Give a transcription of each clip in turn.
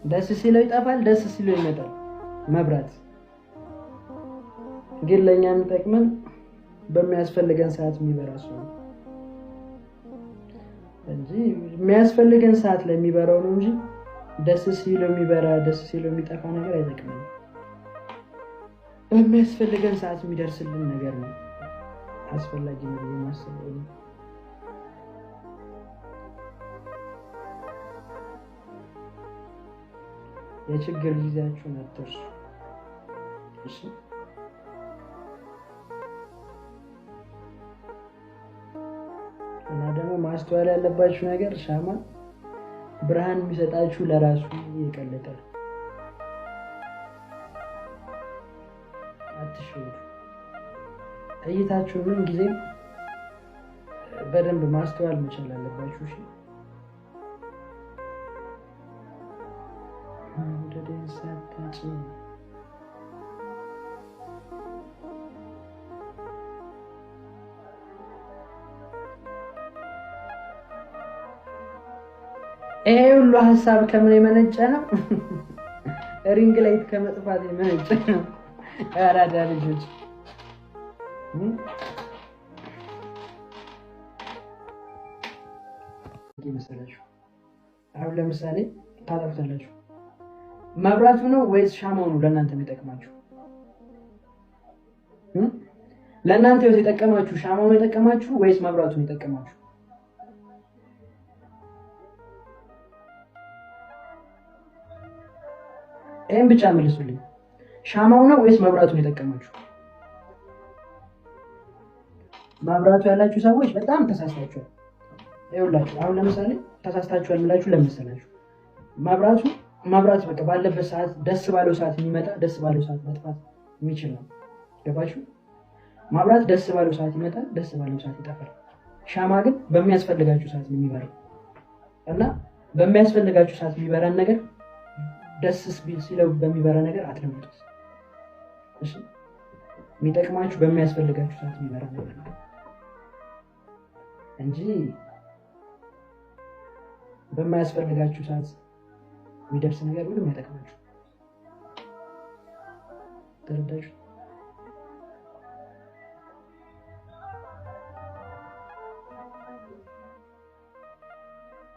ደስ ሲለው ይጠፋል፣ ደስ ሲለው ይመጣል መብራት። ግን ለኛ የሚጠቅመን በሚያስፈልገን ሰዓት የሚበራ ሰው ነው እንጂ የሚያስፈልገን ሰዓት ላይ የሚበራው ነው እንጂ ደስ ሲለው የሚበራ ደስ ሲለው የሚጠፋ ነገር አይጠቅምም። በሚያስፈልገን ሰዓት የሚደርስልን ነገር ነው አስፈላጊ ነው የማስበው። የችግር ጊዜያችሁን አትርሱ። እሺ እና ደግሞ ማስተዋል ያለባችሁ ነገር ሻማ ብርሃን የሚሰጣችሁ ለራሱ የቀለጠ አትሽሩ። እይታችሁ ምን ጊዜ በደንብ ማስተዋል መቻል አለባችሁ። እሺ ይሄ ሁሉ ሀሳብ ከምን የመነጨ ነው? ሪንግ ላይት ከመጥፋት የመነጨ ነው። አራዳ ልጆች ይመስላችሁ አሁን ለምሳሌ ታጠፉታላችሁ። መብራቱ ነው ወይስ ሻማው ነው ለእናንተ የሚጠቅማችሁ? ለእናንተ የጠቀማችሁ ሻማው ነው የጠቀማችሁ ወይስ መብራቱ ነው የጠቀማችሁ? ይሄን ብቻ መልሱልኝ። ሻማው ነው ወይስ መብራቱ ነው የጠቀማችሁ? መብራቱ ያላችሁ ሰዎች በጣም ተሳስታችኋል። ይኸውላችሁ አሁን ለምሳሌ ተሳስታችኋል ብላችሁ ለምሳሌችሁ መብራቱ በቃ ባለበት ሰዓት ደስ ባለው ሰዓት የሚመጣ ደስ ባለው ሰዓት መጥፋት የሚችል ነው። ገባችሁ? መብራት ደስ ባለው ሰዓት ይመጣል፣ ደስ ባለው ሰዓት ይጠፋል። ሻማ ግን በሚያስፈልጋችሁ ሰዓት የሚበራው እና በሚያስፈልጋችሁ ሰዓት የሚበራን ነገር ደስ ሲለው በሚበራ ነገር አትለምጡት። እሺ የሚጠቅማችሁ በሚያስፈልጋችሁ ሰዓት የሚበራ ነገር ነው እንጂ በማያስፈልጋችሁ ሰዓት የሚደርስ ነገር ምንም አይጠቅማችሁ። ተረዳችሁ?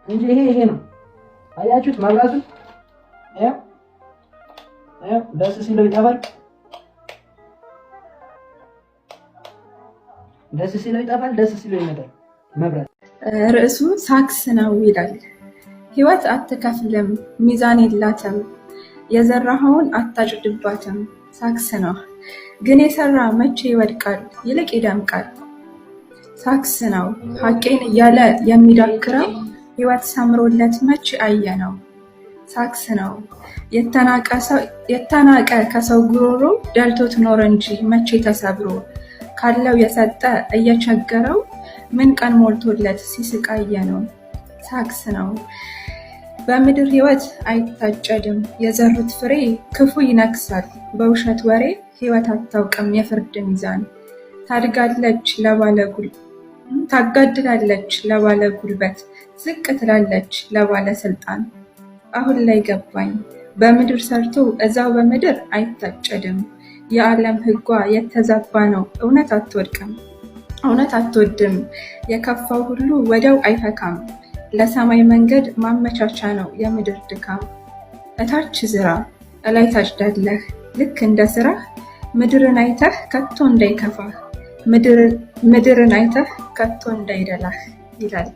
እንጂ ይሄ ነው አያችሁት? መብራቱን ደስ ሲለው ይጠፋል፣ ደስ ሲለው ይጠፋል፣ ደስ ሲለው ይመጣል መብራት። ርዕሱ ሳክስ ነው ይላል። ህይወት አትከፍልም፣ ሚዛን የላትም፣ የዘራኸውን አታጭድባትም። ሳክስ ነው ግን የሰራ መቼ ይወድቃል፣ ይልቅ ይደምቃል። ሳክስ ነው ሀቄን እያለ የሚዳክረው፣ ህይወት ሰምሮለት መቼ አየ ነው። ሳክስ ነው የተናቀ ከሰው ጉሮሮ፣ ደልቶት ኖር እንጂ መቼ ተሰብሮ። ካለው የሰጠ እየቸገረው፣ ምን ቀን ሞልቶለት ሲስቃየ ነው። ሳክስ ነው በምድር ህይወት አይታጨድም፣ የዘሩት ፍሬ ክፉ ይነክሳል። በውሸት ወሬ ህይወት አታውቅም የፍርድ ሚዛን። ታጋድላለች ለባለ ጉልበት፣ ዝቅ ትላለች ለባለ ስልጣን። አሁን ላይ ገባኝ በምድር ሰርቶ እዛው በምድር አይታጨድም። የዓለም ህጓ የተዛባ ነው እውነት አትወድም። የከፋው ሁሉ ወዲያው አይፈካም፣ ለሰማይ መንገድ ማመቻቻ ነው የምድር ድካም። እታች ዝራ እላይ ታጭዳለህ ልክ እንደ ስራህ፣ ምድርን አይተህ ከቶ እንዳይከፋህ፣ ምድርን አይተህ ከቶ እንዳይደላህ ይላል።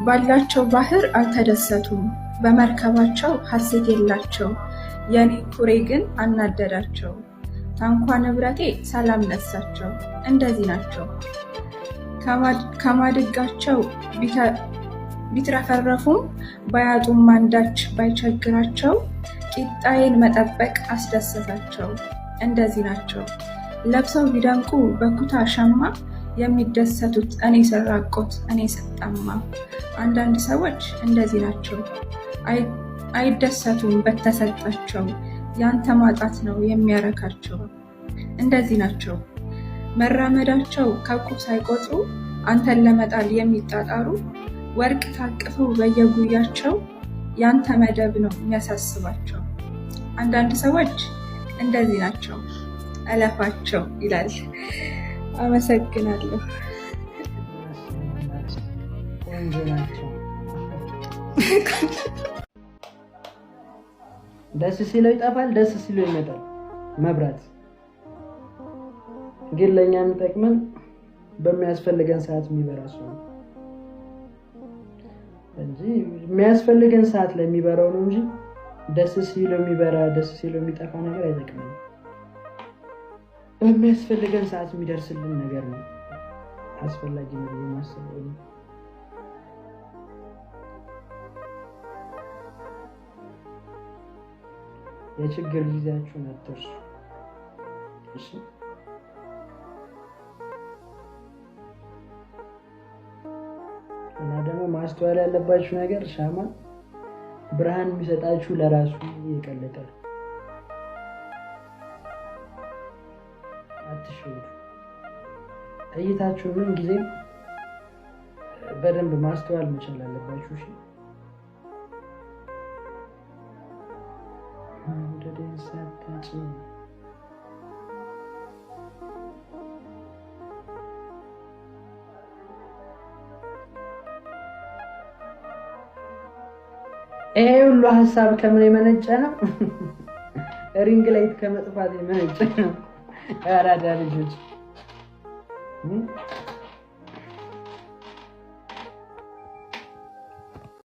ባላቸው ባህር አልተደሰቱም፣ በመርከባቸው ሐሴት የላቸው። የኔ ኩሬ ግን አናደዳቸው፣ ታንኳ ንብረቴ ሰላም ነሳቸው። እንደዚህ ናቸው ከማድጋቸው ቢትረፈረፉም፣ ባያጡም አንዳች ባይቸግራቸው። ቂጣዬን መጠበቅ አስደሰታቸው። እንደዚህ ናቸው ለብሰው ቢደምቁ በኩታ ሸማ፣ የሚደሰቱት እኔ ስራቆት እኔ ስጠማ። አንዳንድ ሰዎች እንደዚህ ናቸው አይደሰቱም በተሰጣቸው፣ ያንተ ማጣት ነው የሚያረካቸው። እንደዚህ ናቸው መራመዳቸው ከቁብ ሳይቆጥሩ፣ አንተን ለመጣል የሚጣጣሩ። ወርቅ ታቅፈው በየጉያቸው፣ ያንተ መደብ ነው የሚያሳስባቸው። አንዳንድ ሰዎች እንደዚህ ናቸው፣ እለፋቸው ይላል። አመሰግናለሁ። ቆንጆ ናቸው። ደስ ሲለው ይጠፋል፣ ደስ ሲለው ይመጣል መብራት። ግን ለእኛ የሚጠቅመን በሚያስፈልገን ሰዓት የሚበራ ሰው ነው እንጂ የሚያስፈልገን ሰዓት ላይ የሚበራው ነው እንጂ ደስ ሲለው የሚበራ ደስ ሲለው የሚጠፋ ነገር አይጠቅመንም። በሚያስፈልገን ሰዓት የሚደርስልን ነገር ነው አስፈላጊ ነው የማስበው። የችግር ጊዜያችሁን አትርሱ። እሺ እና ደግሞ ማስተዋል ያለባችሁ ነገር ሻማ ብርሃን የሚሰጣችሁ ለራሱ የቀለጠ አትሽውዱ። እይታችሁ ምን ጊዜ በደንብ ማስተዋል መቻል አለባችሁ። እሺ ይሄ ሁሉ ሀሳብ ከምን የመነጨ ነው? ሪንግ ላይት ከመጥፋት የመነጨ ነው። አራዳ ልጆች